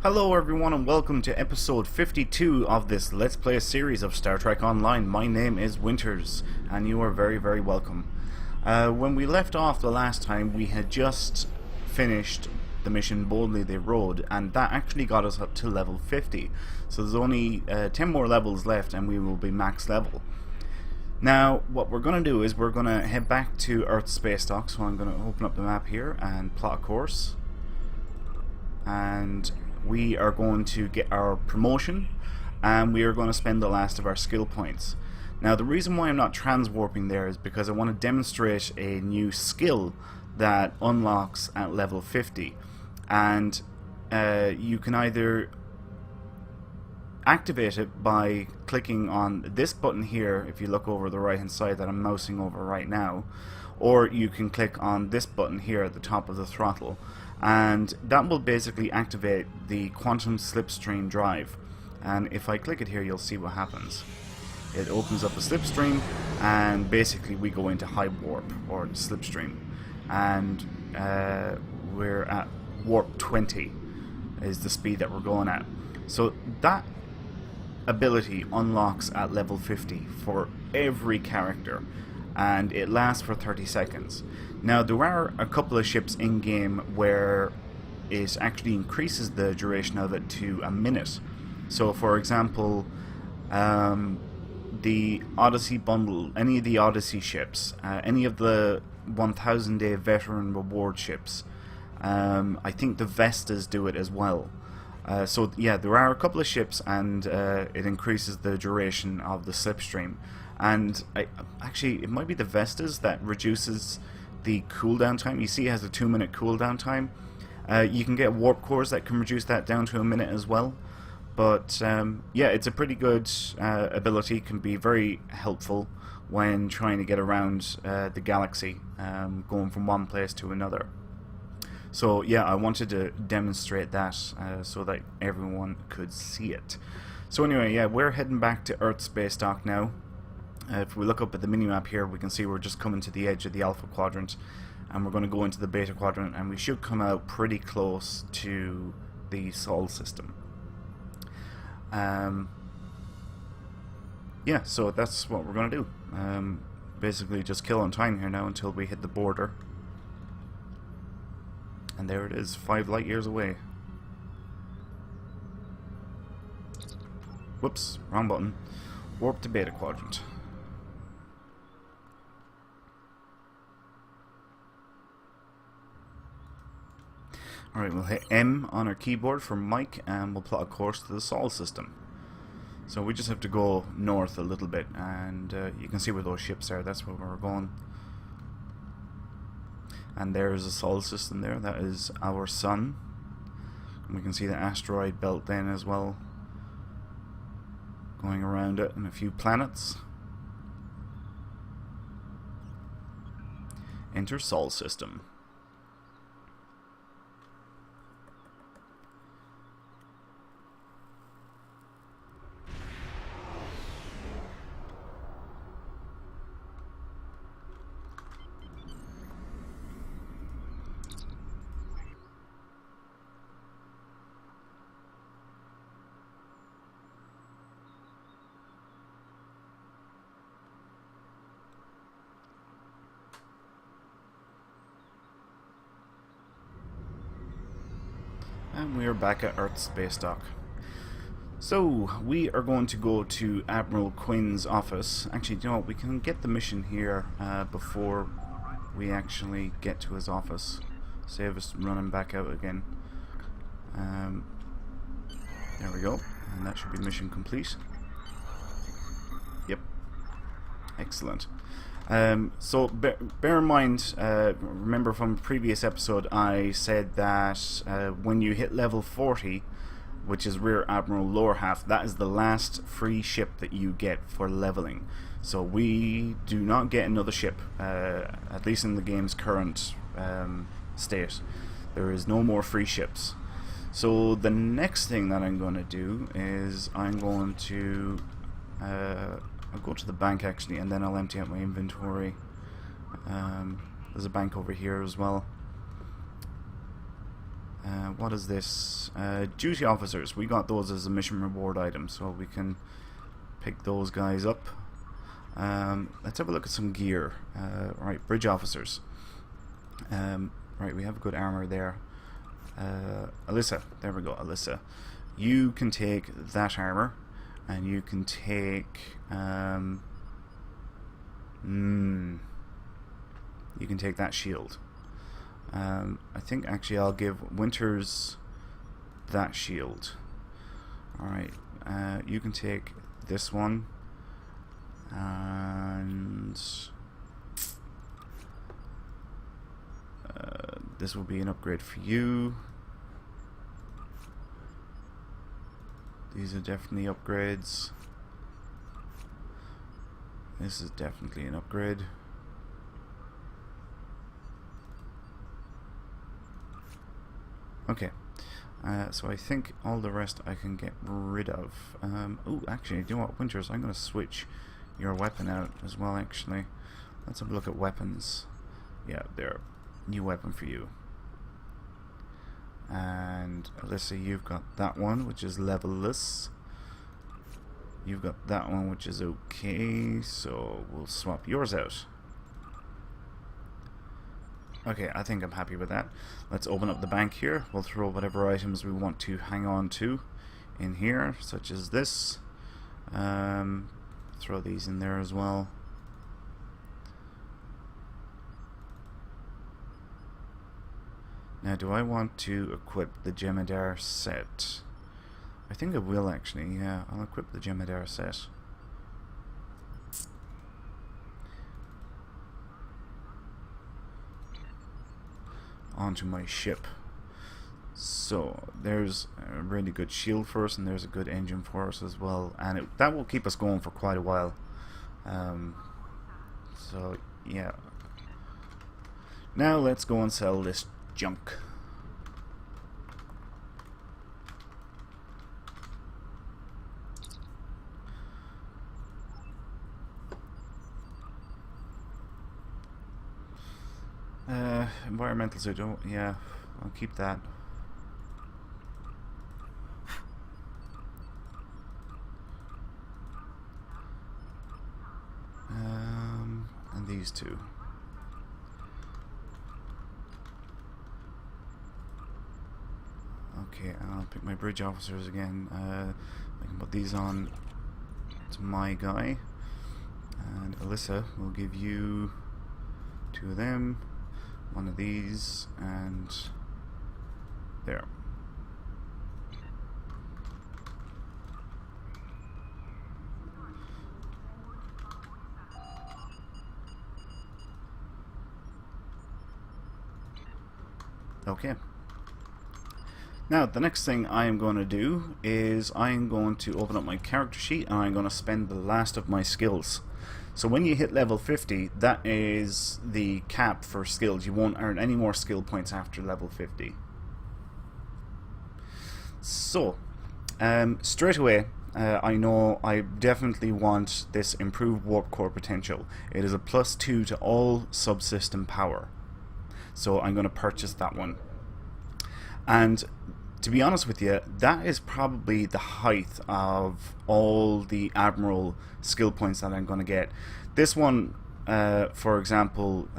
Hello everyone and welcome to episode 52 of this Let's Play series of Star Trek Online. My name is Winters and you are very welcome. When we left off the last time we had just finished the mission Boldly They Rode, and that actually got us up to level 50. So there's only 10 more levels left and we will be max level. Now what we're going to do is we're going to head back to Earth's space dock. So I'm going to open up the map here and plot a course. And we are going to get our promotion, and we are going to spend the last of our skill points. Now the reason why I'm not transwarping there is because I want to demonstrate a new skill that unlocks at level 50, and you can either activate it by clicking on this button here, if you look over the right hand side that I'm mousing over right now, or you can click on this button here at the top of the throttle, and that will basically activate the quantum slipstream drive. And if I click it here, you'll see what happens. It opens up a slipstream and basically we go into high warp or slipstream, and we're at warp 20 is the speed that we're going at. So that ability unlocks at level 50 for every character, and it lasts for 30 seconds. Now there are a couple of ships in game where it actually increases the duration of it to a minute. So for example, the Odyssey bundle, any of the Odyssey ships, any of the 1000 day veteran reward ships, I think the Vestas do it as well. So yeah, there are a couple of ships, and it increases the duration of the slipstream. And actually, it might be the Vestas that reduces the cooldown time. You see it has a 2-minute cooldown time. You can get warp cores that can reduce that down to a minute as well. But yeah, it's a pretty good ability. Can be very helpful when trying to get around the galaxy, going from one place to another. So yeah, I wanted to demonstrate that so that everyone could see it. So anyway, yeah, we're heading back to Earth space dock now. If we look up at the minimap here, we can see we're just coming to the edge of the Alpha Quadrant, and we're going to go into the Beta Quadrant, and we should come out pretty close to the Sol system. Yeah, so that's what we're going to do. Basically just kill on time here now until we hit the border. And there it is, 5 light years away. Whoops, wrong button. Warp to Beta Quadrant. Alright, we'll hit M on our keyboard for Mike, and we'll plot a course to the Sol system. So we just have to go north a little bit, and you can see where those ships are. That's where we're going. And there's a Sol system there. That is our sun. And we can see the asteroid belt then as well, going around it, and a few planets. Enter Sol system. And we are back at Earth space dock. So we are going to go to Admiral Quinn's office. Actually, you know what? We can get the mission here before we actually get to his office. Save us running back out again. There we go, and that should be mission complete. Yep, excellent. So bear in mind, remember from a previous episode I said that when you hit level 40, which is Rear Admiral lower half, that is the last free ship that you get for leveling. So we do not get another ship, at least in the game's current state. There is no more free ships. So the next thing that I'm going to do is I'm going to I'll go to the bank actually, and then I'll empty out my inventory. There's a bank over here as well. What is this? Duty officers. We got those as a mission reward item, so we can pick those guys up. Let's have a look at some gear. Right, bridge officers. Right, we have good armor there. Alyssa, there we go, Alyssa. You can take that armor, and you can take you can take that shield. I think actually I'll give Winters that shield. Alright, you can take this one, and this will be an upgrade for you. These are definitely upgrades. This is definitely an upgrade. Okay, so I think all the rest I can get rid of. Oh, actually, do you know what, Winters? I'm going to switch your weapon out as well, actually. Let's have a look at weapons. Yeah, there. New weapon for you. And Alyssa, you've got that one, which is levelless. You've got that one, which is okay, so we'll swap yours out. Okay, I think I'm happy with that. Let's open up the bank here. We'll throw whatever items we want to hang on to in here, such as this. Throw these in there as well. Now, do I want to equip the Jemadar set? I think I will actually, yeah. I'll equip the Jemadar set. Onto my ship. So there's a really good shield for us, and there's a good engine for us as well, and that will keep us going for quite a while. So yeah. Now let's go and sell this junk. Environmental suit, yeah, I'll keep that. And these two. Okay, I'll pick my bridge officers again. I can put these on to my guy. And Alyssa will give you two of them. One of these, and there. Okay. Now, the next thing I am going to do is I am going to open up my character sheet, and I'm going to spend the last of my skills. So when you hit level 50, that is the cap for skills. You won't earn any more skill points after level 50. So, straight away, I know I definitely want this improved warp core potential. It is a +2 to all subsystem power. So I'm going to purchase that one. And to be honest with you, that is probably the height of all the Admiral skill points that I'm going to get. This one, for example,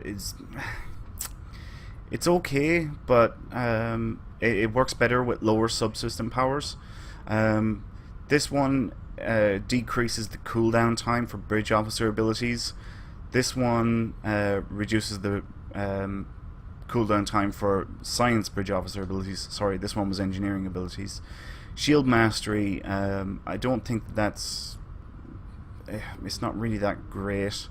it's okay, but it works better with lower subsystem powers. This one decreases the cooldown time for bridge officer abilities. This one reduces the cooldown time for science bridge officer abilities. Sorry, this one was engineering abilities. Shield mastery, I don't think that's... it's not really that great.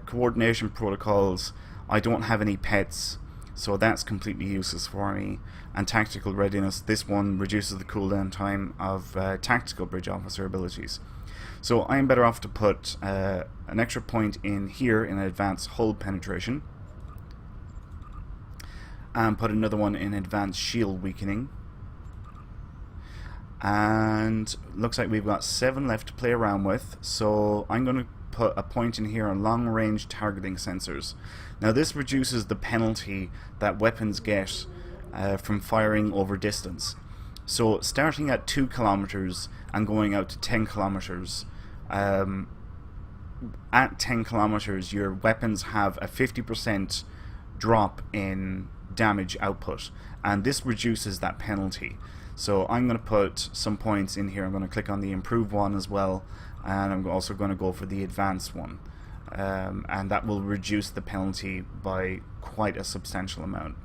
Coordination protocols, I don't have any pets, so that's completely useless for me. And tactical readiness, this one reduces the cooldown time of tactical bridge officer abilities. So I'm better off to put an extra point in here in advanced hull penetration, and put another one in advanced shield weakening. And looks like we've got 7 left to play around with, so I'm going to put a point in here on long-range targeting sensors. Now this reduces the penalty that weapons get from firing over distance. So starting at 2 kilometers and going out to 10 kilometers, at 10 kilometers your weapons have a 50% drop in damage output, and this reduces that penalty. So I'm going to put some points in here. I'm going to click on the improved one as well, and I'm also going to go for the advanced one, and that will reduce the penalty by quite a substantial amount.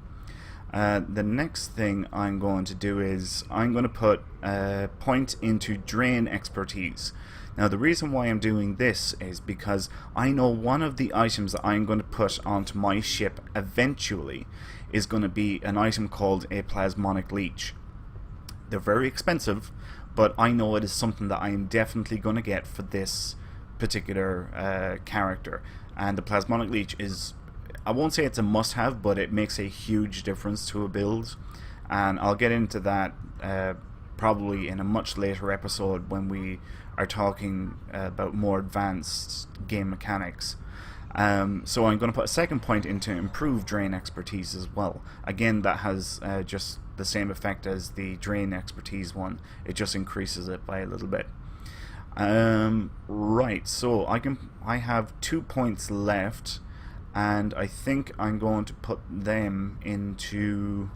The next thing I'm going to do is I'm going to put a point into drain expertise. Now the reason why I'm doing this is because I know one of the items that I'm going to put onto my ship eventually is going to be an item called a plasmonic leech. They're very expensive, but I know it is something that I am definitely going to get for this particular character. And the plasmonic leech is, I won't say it's a must-have, but it makes a huge difference to a build, and I'll get into that probably in a much later episode when we are talking about more advanced game mechanics. So I'm going to put a second point into improved drain expertise as well. Again, that has just the same effect as the drain expertise one. It just increases it by a little bit. Right, so I have 2 points left, and I think I'm going to put them into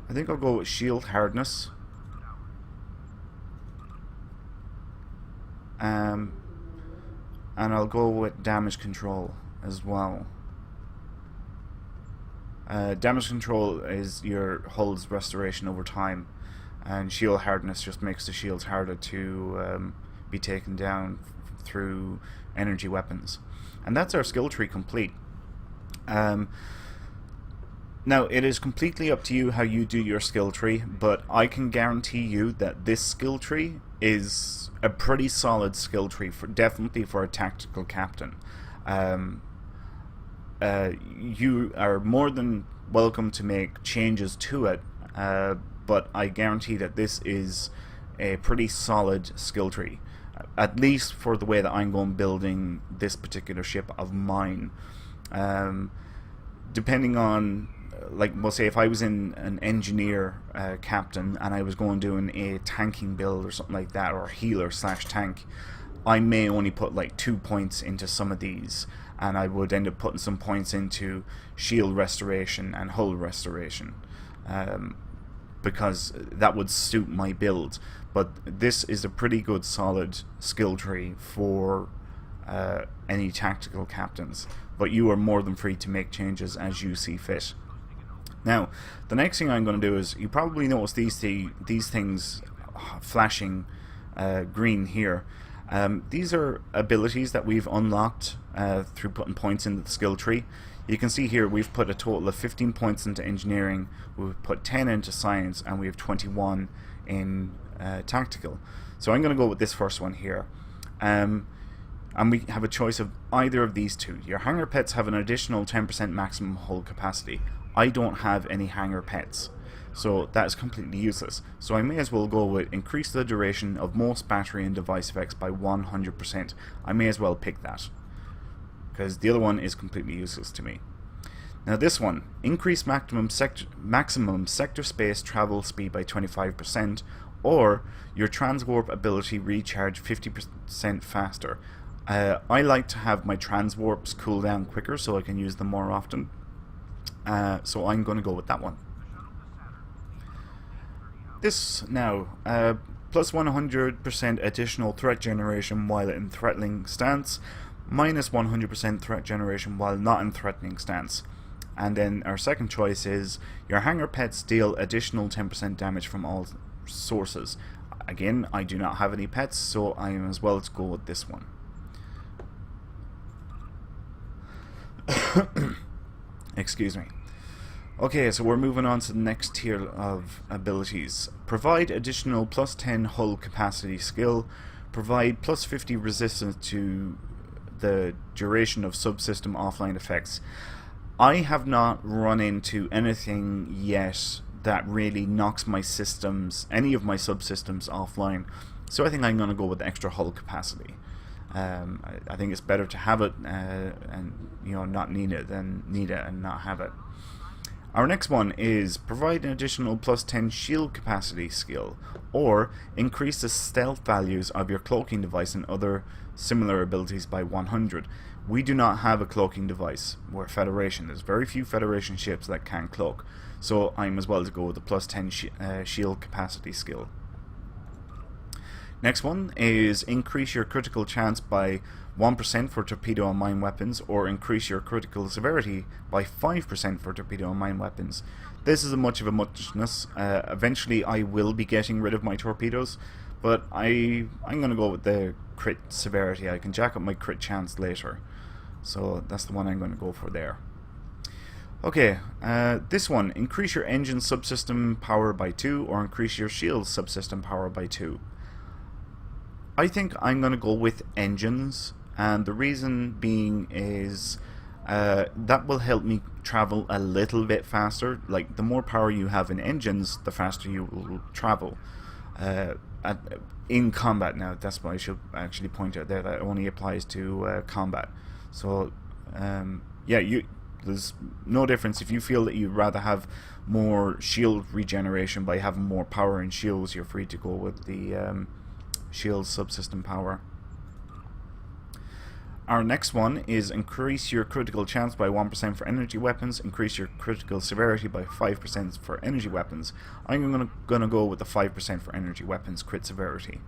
I think I'll go with shield hardness, and I'll go with damage control as well. Damage control is your hull's restoration over time, and shield hardness just makes the shields harder to be taken down through energy weapons. And that's our skill tree complete. Now it is completely up to you how you do your skill tree, but I can guarantee you that this skill tree is a pretty solid skill tree, definitely for a tactical captain. You are more than welcome to make changes to it, but I guarantee that this is a pretty solid skill tree, at least for the way that I'm going building this particular ship of mine. Depending on, like, we'll say if I was in an engineer captain and I was going doing a tanking build or something like that, or healer slash tank, I may only put like 2 points into some of these, and I would end up putting some points into shield restoration and hull restoration, because that would suit my build. But this is a pretty good solid skill tree for any tactical captains, but you are more than free to make changes as you see fit. Now, the next thing I'm going to do is, you probably notice these things flashing green here. These are abilities that we've unlocked through putting points into the skill tree. You can see here we've put a total of 15 points into engineering, we've put 10 into science, and we have 21 in tactical. So I'm going to go with this first one here. And we have a choice of either of these two. Your hangar pets have an additional 10% maximum hull capacity. I don't have any hangar pets, so that is completely useless. So I may as well go with increase the duration of most battery and device effects by 100%. I may as well pick that, because the other one is completely useless to me. Now this one, increase maximum sector space travel speed by 25%, or your transwarp ability recharge 50% faster. I like to have my transwarps cool down quicker so I can use them more often. So I'm going to go with that one. This now, plus 100% additional threat generation while in threatening stance, minus 100% threat generation while not in threatening stance. And then our second choice is your hangar pets deal additional 10% damage from all sources. Again, I do not have any pets, so I am as well to go with this one. Excuse me. Okay, so we're moving on to the next tier of abilities. Provide additional plus 10 hull capacity skill. Provide plus 50 resistance to the duration of subsystem offline effects. I have not run into anything yet that really knocks my systems, any of my subsystems, offline. So I think I'm going to go with extra hull capacity. I think it's better to have it and not need it than need it and not have it. Our next one is provide an additional +10 shield capacity skill, or increase the stealth values of your cloaking device and other similar abilities by 100. We do not have a cloaking device. We're Federation. There's very few Federation ships that can cloak, so I'm as well to go with the +10 shield capacity skill. Next one is increase your critical chance by 1% for torpedo and mine weapons, or increase your critical severity by 5% for torpedo and mine weapons. This is much of a muchness. Eventually I will be getting rid of my torpedoes, but I'm going to go with the crit severity. I can jack up my crit chance later, so that's the one I'm going to go for there. Okay, this one, increase your engine subsystem power by 2, or increase your shield subsystem power by 2. I think I'm going to go with engines, and the reason being is that will help me travel a little bit faster. Like, the more power you have in engines, the faster you will travel in combat. Now, that's what I should actually point out there, that only applies to combat. So yeah, there's no difference. If you feel that you'd rather have more shield regeneration by having more power in shields, you're free to go with the shield subsystem power. Our next one is increase your critical chance by 1% for energy weapons, increase your critical severity by 5% for energy weapons. I'm gonna go with the 5% for energy weapons crit severity.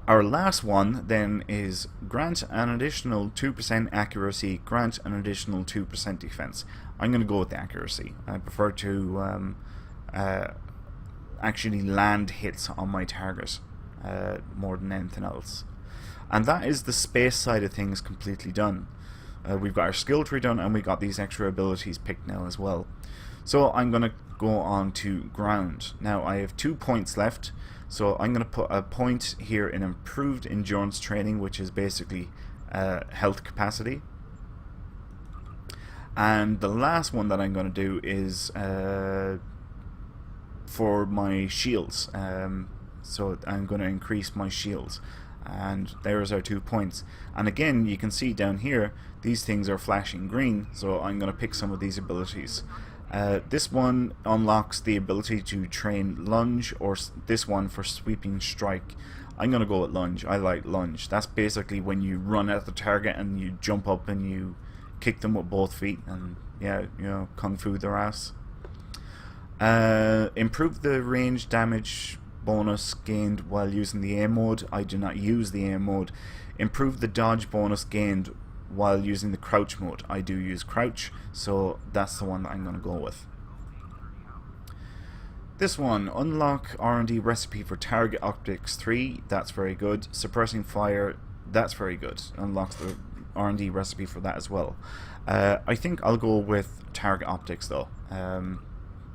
Our last one then is grant an additional 2% accuracy, grant an additional 2% defense. I'm going to go with the accuracy. I prefer to actually land hits on my target more than anything else. And that is the space side of things completely done. We've got our skill tree done, and we got these extra abilities picked now as well. So I'm going to go on to ground. Now I have 2 points left, so I'm going to put a point here in improved endurance training, which is basically health capacity. And the last one that I'm going to do is for my shields. So I'm going to increase my shields, and there's our 2 points. And again, you can see down here these things are flashing green, so I'm going to pick some of these abilities. This one unlocks the ability to train lunge, or this one for sweeping strike. I'm going to go with lunge. I like lunge. That's basically when you run at the target and you jump up and you kick them with both feet and, yeah, kung fu their ass. Improve the range damage bonus gained while using the aim mode. I do not use the aim mode. Improve the dodge bonus gained while using the crouch mode. I do use crouch, so that's the one that I'm going to go with. This one, unlock R&D recipe for target optics 3. That's very good. Suppressing fire, that's very good. Unlocks the R&D recipe for that as well. I think I'll go with target optics though.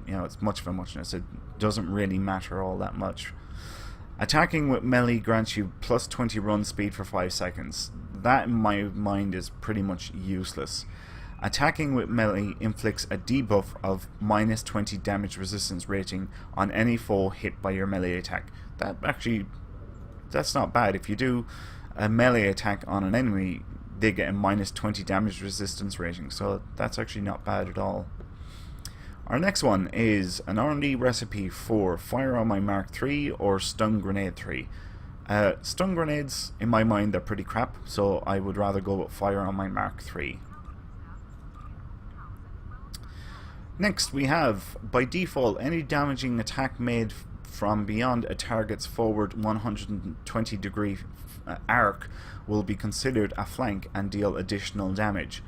It's much of a muchness. It doesn't really matter all that much. Attacking with melee grants you plus 20 run speed for 5 seconds. That in my mind is pretty much useless. Attacking with melee inflicts a debuff of minus 20 damage resistance rating on any foe hit by your melee attack. That's not bad. If you do a melee attack on an enemy, they get a minus 20 damage resistance rating, so that's actually not bad at all. Our next one is an R&D recipe for Firearm Mark III or Stun Grenade 3. Stun grenades, in my mind, they're pretty crap, so I would rather go with Firearm Mark III. Next we have, by default, any damaging attack made from beyond a target's forward 120 degree arc will be considered a flank and deal additional damage.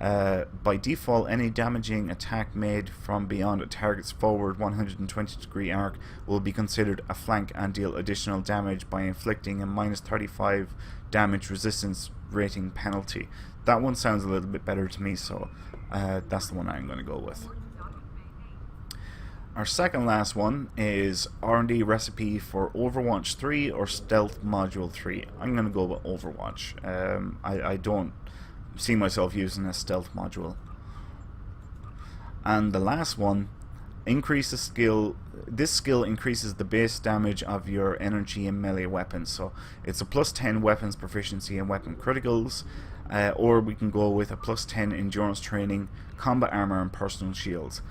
By default, any damaging attack made from beyond a target's forward 120 degree arc will be considered a flank and deal additional damage by inflicting a minus 35 damage resistance rating penalty. That one sounds a little bit better to me, so that's the one I'm going to go with. Our second last one is R&D recipe for Overwatch 3 or Stealth Module 3. I'm going to go with Overwatch. I don't see myself using a stealth module. And the last one, increase the skill. This skill increases the base damage of your energy and melee weapons. So it's a plus 10 weapons proficiency and weapon criticals, or we can go with a plus 10 endurance training, combat armor, and personal shields.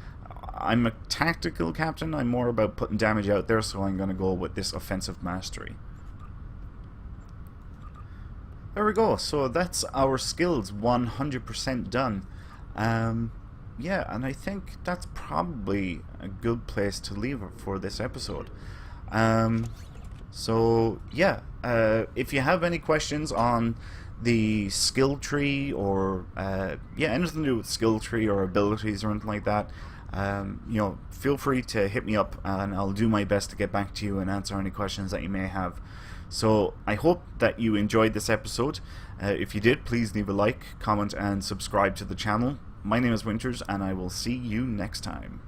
I'm a tactical captain. I'm more about putting damage out there, so I'm going to go with this offensive mastery. There we go. So that's our skills 100% done. Yeah, and I think that's probably a good place to leave it for this episode. So yeah, if you have any questions on the skill tree, or yeah, anything to do with skill tree or abilities or anything like that, you know, feel free to hit me up, and I'll do my best to get back to you and answer any questions that you may have. So I hope that you enjoyed this episode. If you did, please leave a like, comment, and subscribe to the channel. My name is Winters, and I will see you next time.